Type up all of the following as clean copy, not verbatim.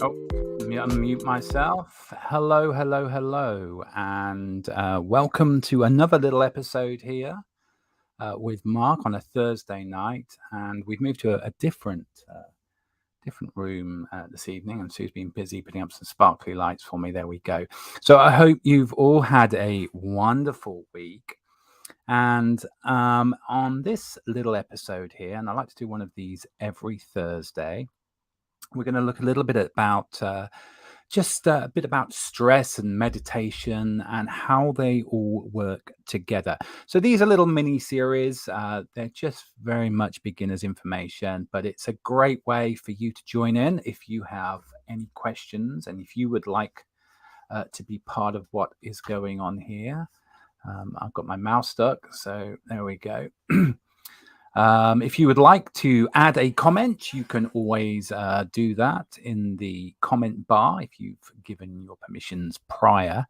Oh, let me unmute myself. Hello, hello, hello, and welcome to another little episode here with Mark on a Thursday night. And we've moved to a different room this evening, and Sue's been busy putting up some sparkly lights for me. There we go. So I hope you've all had a wonderful week. And on this little episode here, and I like to do one of these every Thursday, we're going to look a little bit about just a bit about stress and meditation and how they all work together. So these are little mini series. They're just very much beginners information, but it's a great way for you to join in if you have any questions and if you would like to be part of what is going on here. I've got my mouse stuck, so there we go. If you would like to add a comment, you can always do that in the comment bar if you've given your permissions prior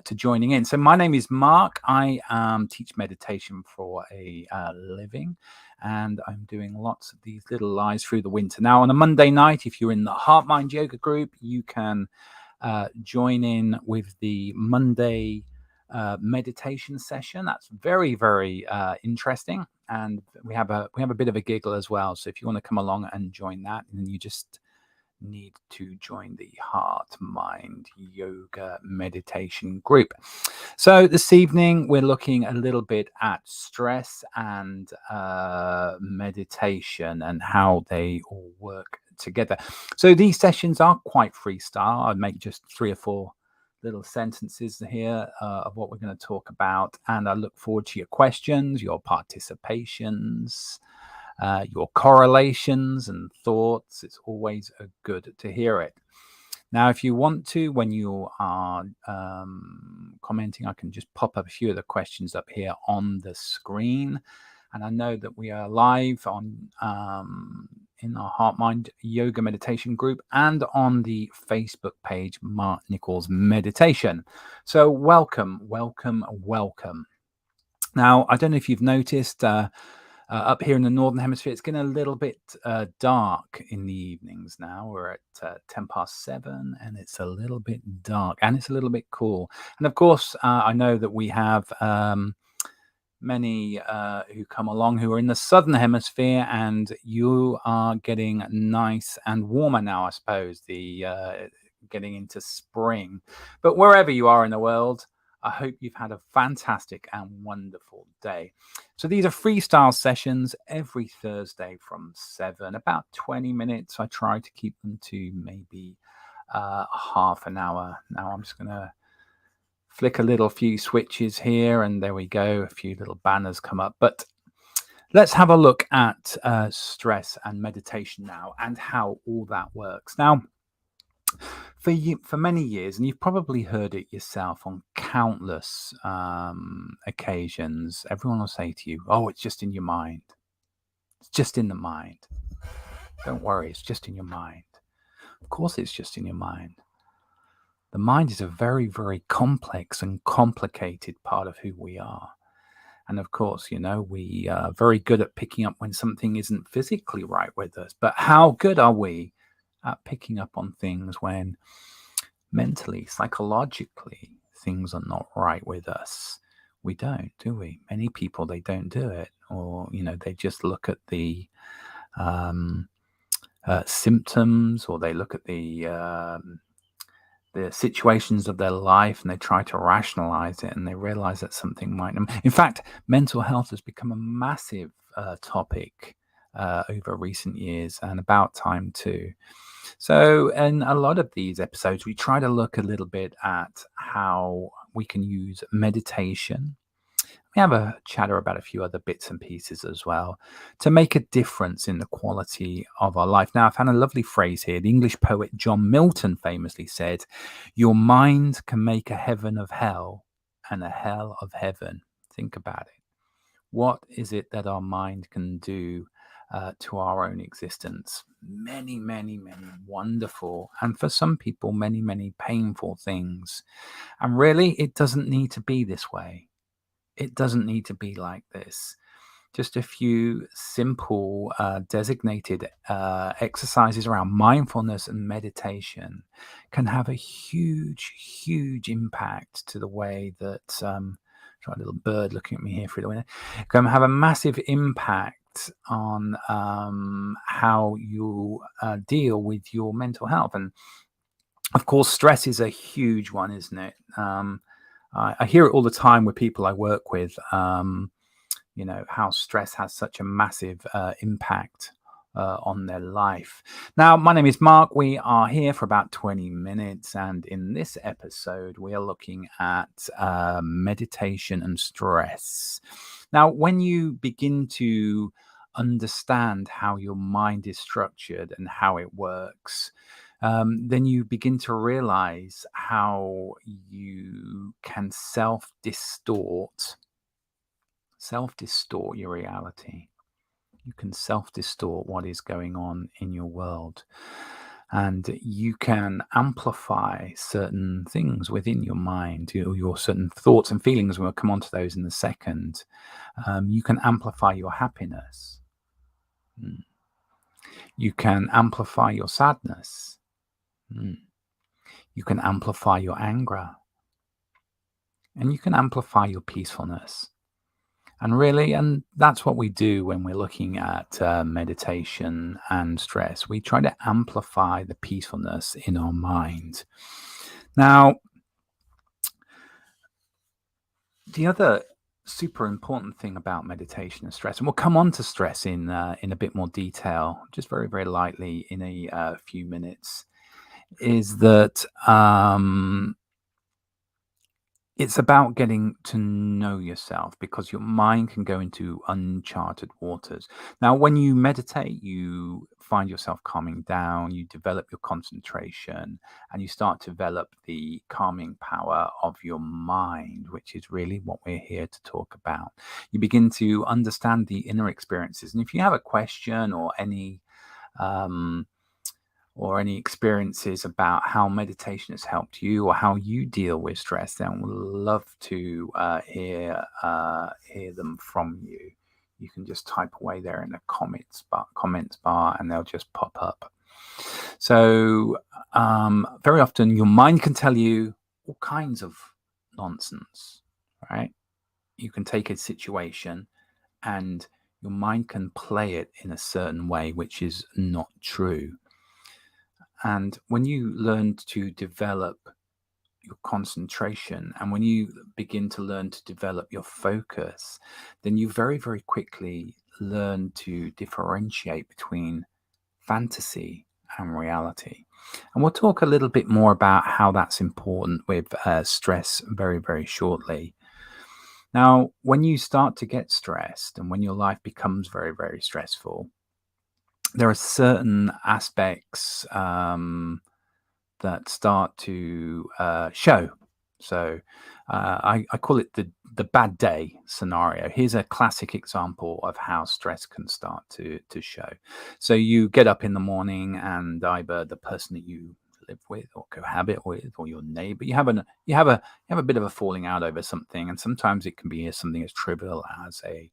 to joining in. So my name is Mark. I teach meditation for a living, and I'm doing lots of these little lives through the winter. Now, on a Monday night, if you're in the Heart Mind Yoga group, you can join in with the Monday meditation session. That's very, very interesting, and we have a bit of a giggle as well. So if you want to come along and join that, then you just need to join the Heart Mind Yoga meditation group. So this evening we're looking a little bit at stress and meditation and how they all work together. So these sessions are quite freestyle. I'd make just 3 or 4 little sentences here of what we're going to talk about, and I look forward to your questions, your participations, your correlations and thoughts. It's always good to hear it. Now, if you want to, when you are commenting, I can just pop up a few of the questions up here on the screen. And I know that we are live on in our Heart Mind Yoga Meditation group and on the Facebook page, Mark Nichols Meditation. So welcome, welcome, welcome. Now, I don't know if you've noticed up here in the Northern Hemisphere, it's getting a little bit dark in the evenings now. We're at 7:10, and it's a little bit dark, and it's a little bit cool. And of course, I know that we have many who come along who are in the Southern Hemisphere, and you are getting nice and warmer now, I suppose, getting into spring. But wherever you are in the world, I hope you've had a fantastic and wonderful day. So these are freestyle sessions every Thursday from 7, about 20 minutes. I try to keep them to maybe half an hour. Now I'm just going to flick a little few switches here, and there we go. A few little banners come up. But let's have a look at stress and meditation now and how all that works. Now, for many years, and you've probably heard it yourself on countless occasions, everyone will say to you, "Oh, it's just in your mind. It's just in the mind. Don't worry, it's just in your mind." Of course, it's just in your mind. The mind is a very, very complex and complicated part of who we are. And of course, we are very good at picking up when something isn't physically right with us. But how good are we at picking up on things when mentally, psychologically, things are not right with us? We don't, do we? Many people, they don't do it. Or, they just look at the symptoms, or they look at the situations of their life, and they try to rationalize it, and they realize that something might. In fact, mental health has become a massive topic over recent years, and about time too. So in a lot of these episodes, we try to look a little bit at how we can use meditation. We have a chatter about a few other bits and pieces as well to make a difference in the quality of our life. Now, I found a lovely phrase here. The English poet John Milton famously said, "Your mind can make a heaven of hell and a hell of heaven." Think about it. What is it that our mind can do to our own existence? Many, many, many wonderful, and for some people, many, many painful things. And really, it doesn't need to be this way. It doesn't need to be like this. just a few simple designated exercises around mindfulness and meditation can have a huge impact to the way that try a little bird looking at me here through the window, can have a massive impact on how you deal with your mental health. And of course, stress is a huge one, isn't it? I hear it all the time with people I work with. How stress has such a massive impact on their life. Now, my name is Mark. We are here for about 20 minutes. And in this episode, we are looking at meditation and stress. Now, when you begin to understand how your mind is structured and how it works, then you begin to realize how you can self-distort your reality. You can self-distort what is going on in your world, and you can amplify certain things within your mind, your certain thoughts and feelings. We'll come on to those in a second. You can amplify your happiness. You can amplify your sadness. You can amplify your anger, and you can amplify your peacefulness. And that's what we do when we're looking at meditation and stress. We try to amplify the peacefulness in our mind. Now, the other super important thing about meditation and stress, and we'll come on to stress in a bit more detail, just very, very lightly in a few minutes, is that it's about getting to know yourself, because your mind can go into uncharted waters. Now, when you meditate, you find yourself calming down, you develop your concentration, and you start to develop the calming power of your mind, which is really what we're here to talk about. You begin to understand the inner experiences. And if you have a question or any experiences about how meditation has helped you or how you deal with stress, then we'd love to hear them from you. You can just type away there in the comments bar and they'll just pop up. So very often your mind can tell you all kinds of nonsense, right? You can take a situation and your mind can play it in a certain way, which is not true. And when you learn to develop your concentration, and when you begin to learn to develop your focus, then you very, very quickly learn to differentiate between fantasy and reality. And we'll talk a little bit more about how that's important with stress very, very shortly. Now, when you start to get stressed and when your life becomes very, very stressful, there are certain aspects that start to show. So I call it the bad day scenario. Here's a classic example of how stress can start to show. So you get up in the morning, and either the person that you live with or cohabit with or your neighbor, you have a bit of a falling out over something. And sometimes it can be something as trivial as they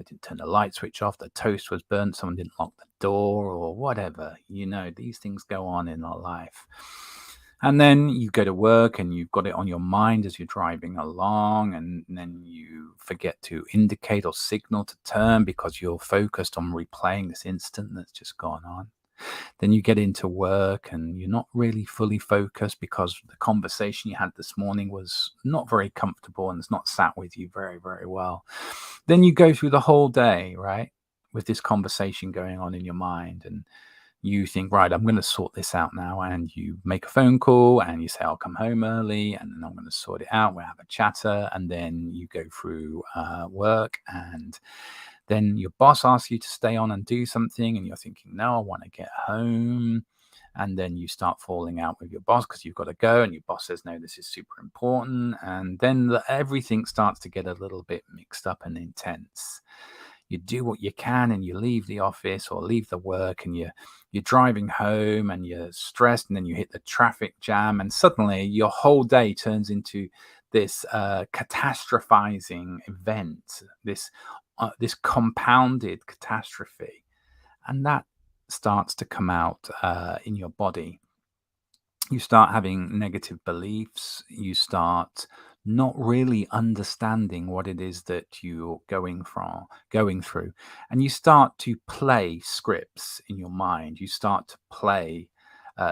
didn't turn the light switch off, the toast was burnt, someone didn't lock the door, or whatever. These things go on in our life. And then you go to work and you've got it on your mind as you're driving along, and then you forget to indicate or signal to turn because you're focused on replaying this incident that's just gone on. Then you get into work and you're not really fully focused because the conversation you had this morning was not very comfortable and it's not sat with you very, very well. Then you go through the whole day, right, with this conversation going on in your mind, and you think, right, I'm going to sort this out now. And you make a phone call and you say, I'll come home early and then I'm going to sort it out. We'll have a chatter. And then you go through work, and then your boss asks you to stay on and do something, and you're thinking, no, I want to get home. And then you start falling out with your boss because you've got to go, and your boss says, no, this is super important. And then everything starts to get a little bit mixed up and intense. You do what you can and you leave the office or leave the work, and you're driving home and you're stressed, and then you hit the traffic jam, and suddenly your whole day turns into this catastrophizing event, this this compounded catastrophe, and that starts to come out in your body. You start having negative beliefs. You start not really understanding what it is that you're going through, and you start to play scripts in your mind. You start to play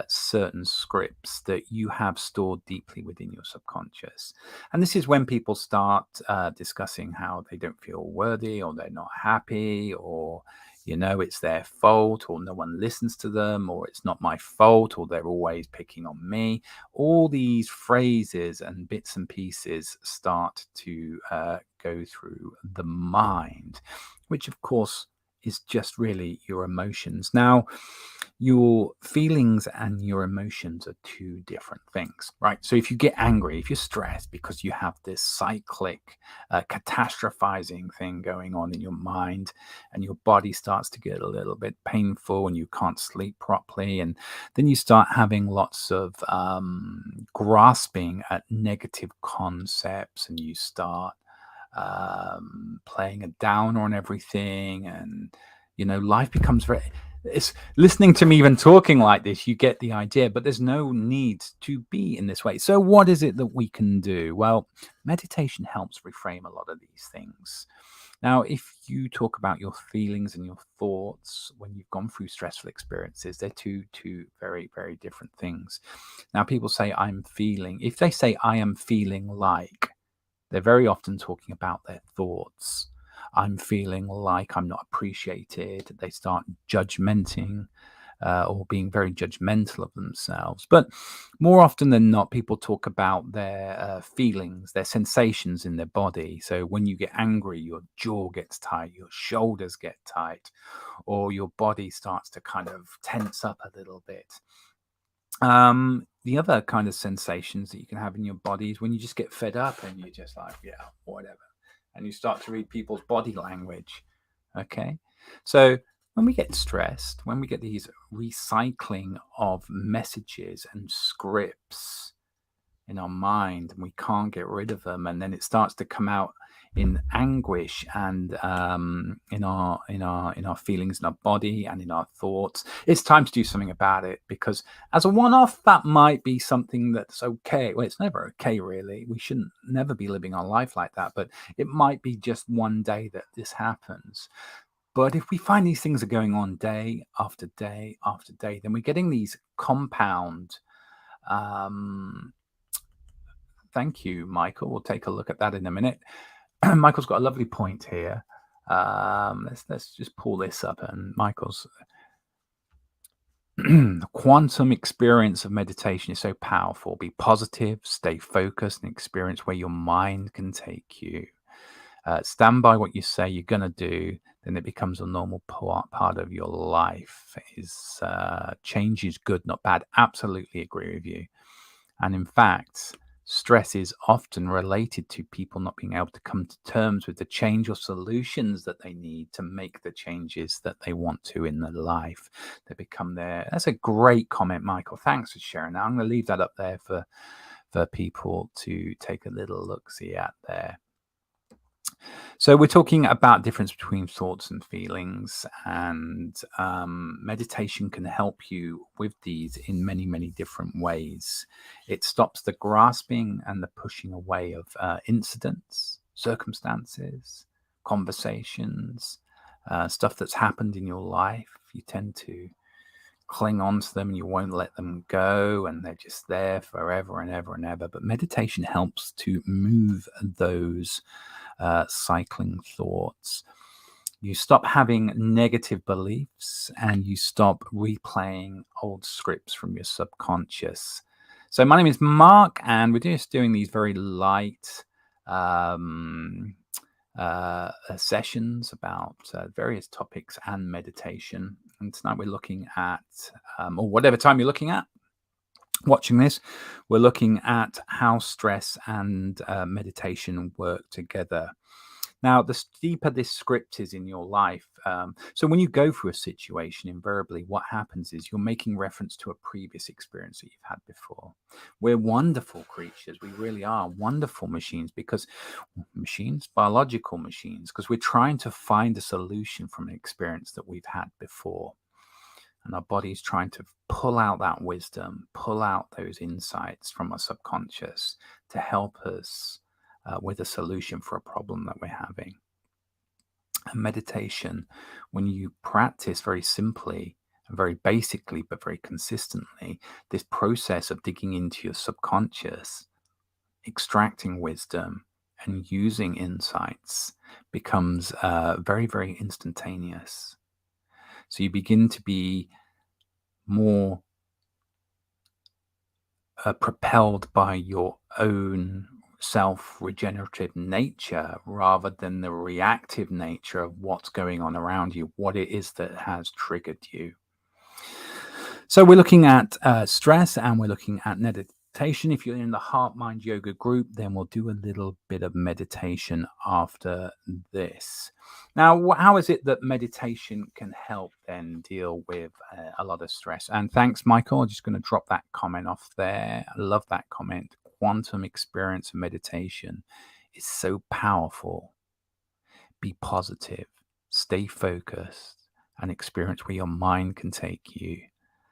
certain scripts that you have stored deeply within your subconscious. And this is when people start discussing how they don't feel worthy, or they're not happy, or it's their fault, or no one listens to them, or it's not my fault, or they're always picking on me. All these phrases and bits and pieces start to go through the mind, which of course is just really your emotions. Now, your feelings and your emotions are two different things, right? So if you get angry, if you're stressed because you have this cyclic catastrophizing thing going on in your mind, and your body starts to get a little bit painful and you can't sleep properly, and then you start having lots of grasping at negative concepts, and you start playing a downer on everything, and life becomes very, it's listening to me even talking like this, you get the idea, but there's no need to be in this way. So what is it that we can do? Well, meditation helps reframe a lot of these things. Now, if you talk about your feelings and your thoughts when you've gone through stressful experiences, they're two very, very different things. Now, people say, if they say I am feeling like, they're very often talking about their thoughts. I'm feeling like I'm not appreciated. They start judgmenting or being very judgmental of themselves. But more often than not, people talk about their feelings, their sensations in their body. So when you get angry, your jaw gets tight, your shoulders get tight, or your body starts to kind of tense up a little bit. The other kind of sensations that you can have in your body is when you just get fed up and you're just like, yeah, whatever. And you start to read people's body language. Okay. So when we get stressed, when we get these recycling of messages and scripts in our mind, and we can't get rid of them, and then it starts to come out in anguish and in our feelings, in our body and in our thoughts, it's time to do something about it. Because as a one-off, that might be something that's okay. Well, it's never okay, really. We shouldn't never be living our life like that, but it might be just one day that this happens. But if we find these things are going on day after day after day, then we're getting these compound. Thank you, Michael. We'll take a look at that in a minute. Michael's got a lovely point here. Let's just pull this up. And Michael's quantum experience of meditation is so powerful. Be positive, stay focused, and experience where your mind can take you. Stand by what you say you're going to do, then it becomes a normal part of your life. Change is good, not bad. Absolutely agree with you. And in fact, stress is often related to people not being able to come to terms with the change or solutions that they need to make the changes that they want to in their life. They become there. That's a great comment, Michael. Thanks for sharing that. I'm going to leave that up there for people to take a little look-see at there. So we're talking about difference between thoughts and feelings, and meditation can help you with these in many, many different ways. It stops the grasping and the pushing away of incidents, circumstances, conversations, stuff that's happened in your life. You tend to cling on to them and you won't let them go, and they're just there forever and ever and ever. But meditation helps to move those cycling thoughts. You stop having negative beliefs and you stop replaying old scripts from your subconscious. So my name is Mark, and we're just doing these very light sessions about various topics and meditation. And tonight we're looking at, or whatever time you're looking at, watching this, we're looking at how stress and meditation work together. Now, the deeper this script is in your life, so when you go through a situation, invariably what happens is you're making reference to a previous experience that you've had before. We're wonderful creatures. We really are wonderful biological machines, because we're trying to find a solution from an experience that we've had before. And our body's trying to pull out that wisdom, pull out those insights from our subconscious to help us with a solution for a problem that we're having. And meditation, when you practice very simply and very basically, but very consistently, this process of digging into your subconscious, extracting wisdom, and using insights becomes very, very instantaneous. So you begin to be more propelled by your own self-regenerative nature rather than the reactive nature of what's going on around you, what it is that has triggered you. So we're looking at stress, and we're looking at meditation. If you're in the Heart Mind Yoga group, then we'll do a little bit of meditation after this. Now, how is it that meditation can help then deal with a lot of stress? And thanks, Michael. I'm just going to drop that comment off there. I love that comment. Quantum experience of meditation is so powerful. Be positive, stay focused, and experience where your mind can take you.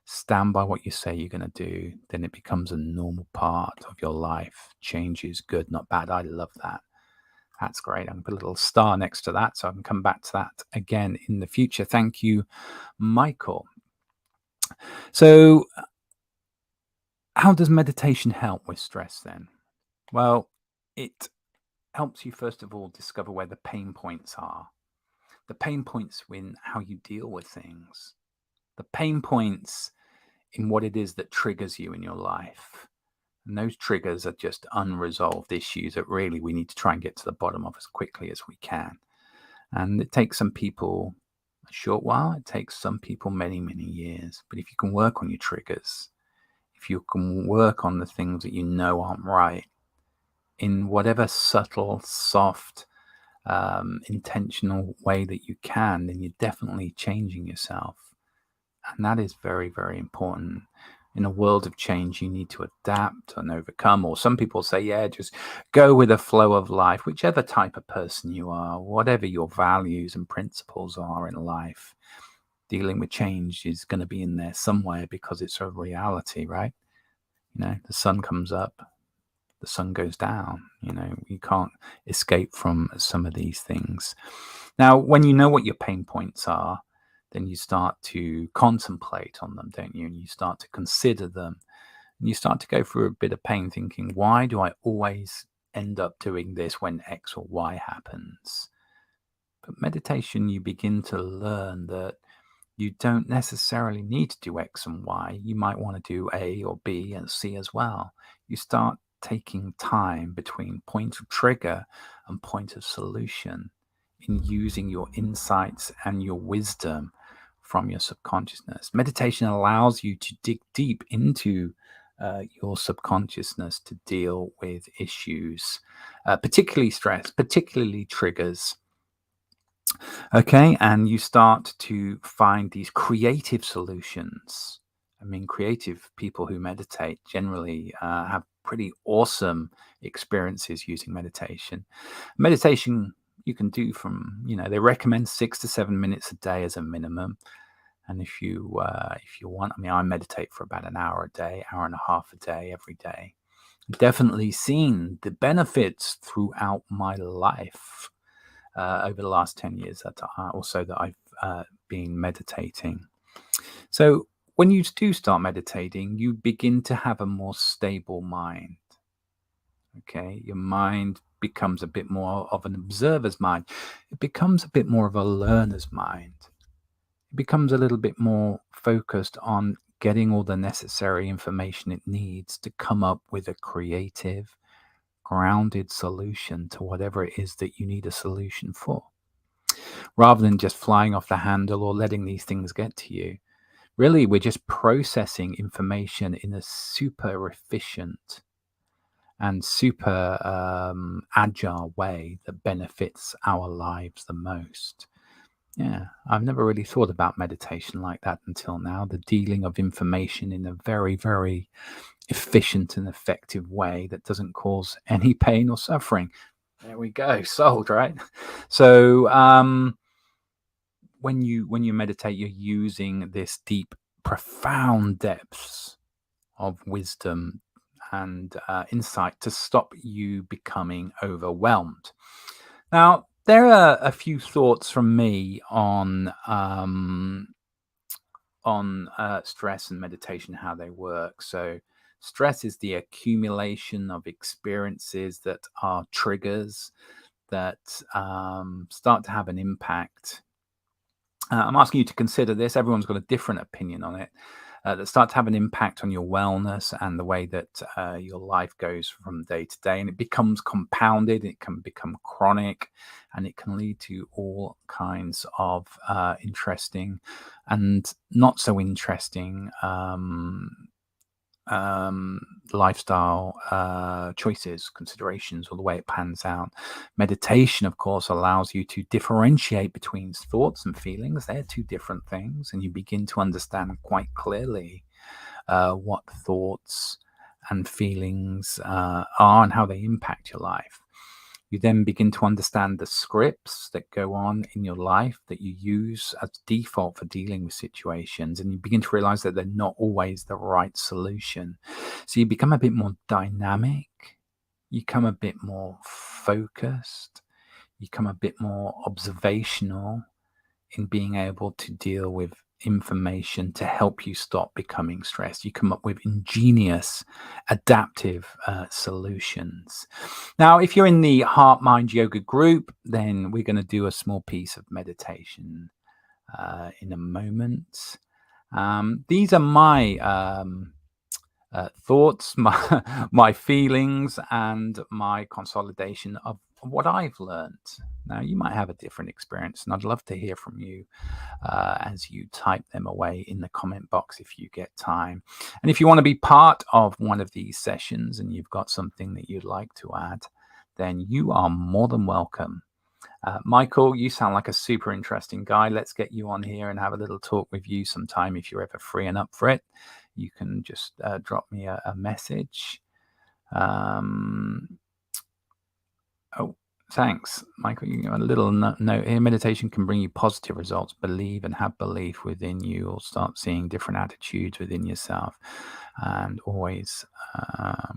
Stand by what you say you're going to do, then it becomes a normal part of your life. Change is good, not bad. I love that. That's great. I'm going to put a little star next to that so I can come back to that again in the future. Thank you, Michael. So how does meditation help with stress then? Well, it helps you, first of all, discover where the pain points are. The pain points in how you deal with things. The pain points in what it is that triggers you in your life. And those triggers are just unresolved issues that really we need to try and get to the bottom of as quickly as we can. And it takes some people a short while. It takes some people many, many years. But if you can work on your triggers, if you can work on the things that you know aren't right, in whatever subtle, soft, intentional way that you can, then you're definitely changing yourself. And that is very, very important. In a world of change, you need to adapt and overcome. Or some people say, yeah, just go with the flow of life, whichever type of person you are, whatever your values and principles are in life. Dealing with change is going to be in there somewhere because it's a reality, right? You know, the sun comes up, the sun goes down. You know, you can't escape from some of these things. Now, when you know what your pain points are, then you start to contemplate on them, don't you? And you start to consider them. And you start to go through a bit of pain thinking, why do I always end up doing this when X or Y happens? But meditation, you begin to learn that you don't necessarily need to do X and Y. You might want to do A or B and C as well. You start taking time between point of trigger and point of solution in using your insights and your wisdom from your subconsciousness. Meditation allows you to dig deep into your subconsciousness to deal with issues, particularly stress, particularly triggers. Okay, and you start to find these creative solutions. I mean, creative people who meditate generally have pretty awesome experiences using meditation. Meditation you can do from, they recommend 6 to 7 minutes a day as a minimum. And if you want, I mean, I meditate for about an hour a day, hour and a half a day, every day. Definitely seen the benefits throughout my life over the last 10 years that I've been meditating. So when you do start meditating, you begin to have a more stable mind. Okay, your mind becomes a bit more of an observer's mind. It becomes a bit more of a learner's mind. It becomes a little bit more focused on getting all the necessary information it needs to come up with a creative, grounded solution to whatever it is that you need a solution for, rather than just flying off the handle or letting these things get to you. Really, we're just processing information in a super efficient and super agile way that benefits our lives the most. Yeah, I've never really thought about meditation like that until now. The dealing of information in a very, very efficient and effective way that doesn't cause any pain or suffering. There we go, sold, right? So when you meditate, you're using this deep, profound depths of wisdom and insight to stop you becoming overwhelmed. Now, there are a few thoughts from me on stress and meditation, how they work. So, stress is the accumulation of experiences that are triggers that start to have an impact. I'm asking you to consider this. Everyone's got a different opinion on it. That start to have an impact on your wellness and the way that your life goes from day to day. And it becomes compounded, it can become chronic, and it can lead to all kinds of interesting and not so interesting lifestyle choices, considerations, or the way it pans out. Meditation, of course, allows you to differentiate between thoughts and feelings. They're two different things, and you begin to understand quite clearly what thoughts and feelings are and how they impact your life. You then begin to understand the scripts that go on in your life that you use as default for dealing with situations, and you begin to realize that they're not always the right solution. So you become a bit more dynamic, you become a bit more focused, you become a bit more observational in being able to deal with information to help you stop becoming stressed. You come up with ingenious, adaptive solutions. Now, if you're in the Heart Mind Yoga group, then we're going to do a small piece of meditation in a moment. These are my thoughts, my feelings, and my consolidation of what I've learned. Now, you might have a different experience, and I'd love to hear from you as you type them away in the comment box if you get time. And if you want to be part of one of these sessions and you've got something that you'd like to add, then you are more than welcome. Michael, you sound like a super interesting guy. Let's get you on here and have a little talk with you sometime if you're ever free and up for it. You can just drop me a message. Oh, thanks, Michael. You know, a little note here. Meditation can bring you positive results. Believe and have belief within you. You'll start seeing different attitudes within yourself, and always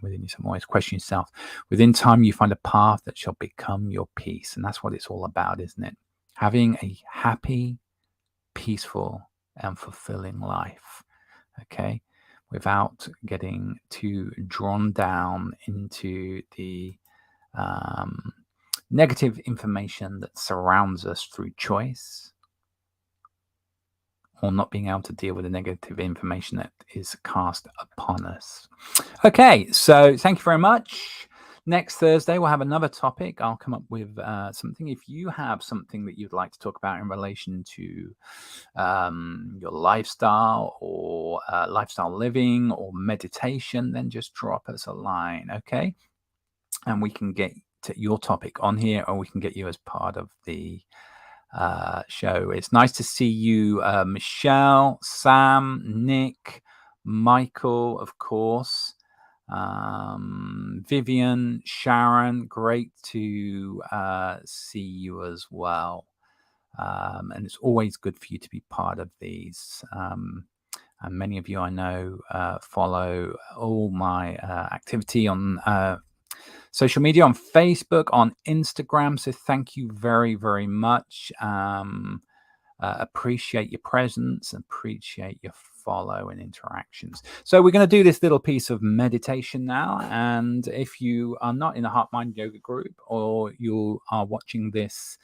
within yourself. Always question yourself. Within time, you find a path that shall become your peace, and that's what it's all about, isn't it? Having a happy, peaceful, and fulfilling life. Okay, without getting too drawn down into the negative information that surrounds us through choice, or not being able to deal with the negative information that is cast upon us. Okay, so thank you very much. Next Thursday, we'll have another topic. I'll come up with something. If you have something that you'd like to talk about in relation to your lifestyle or lifestyle living or meditation, then just drop us a line, okay? And we can get to your topic on here, or we can get you as part of the show. It's nice to see you, Michelle, Sam, Nick, Michael, of course, Vivian, Sharon. Great to see you as well. And it's always good for you to be part of these. And many of you I know follow all my activity on social media, on Facebook, on Instagram. So thank you very, very much. Appreciate your presence, appreciate your follow and interactions. So we're going to do this little piece of meditation now. And if you are not in the Heart Mind Yoga group, or you are watching this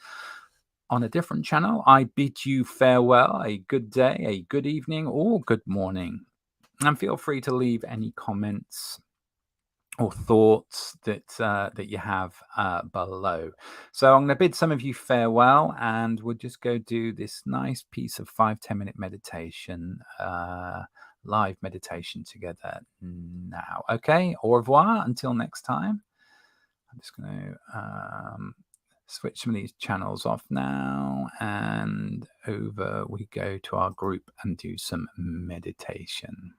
on a different channel, I bid you farewell, a good day, a good evening, or good morning. And feel free to leave any comments or thoughts that you have below. So I'm going to bid some of you farewell, and we'll just go do this nice piece of 5-10 minute meditation live meditation together now. Okay, au revoir until next time. I'm just going to switch some of these channels off now, and over we go to our group and do some meditation.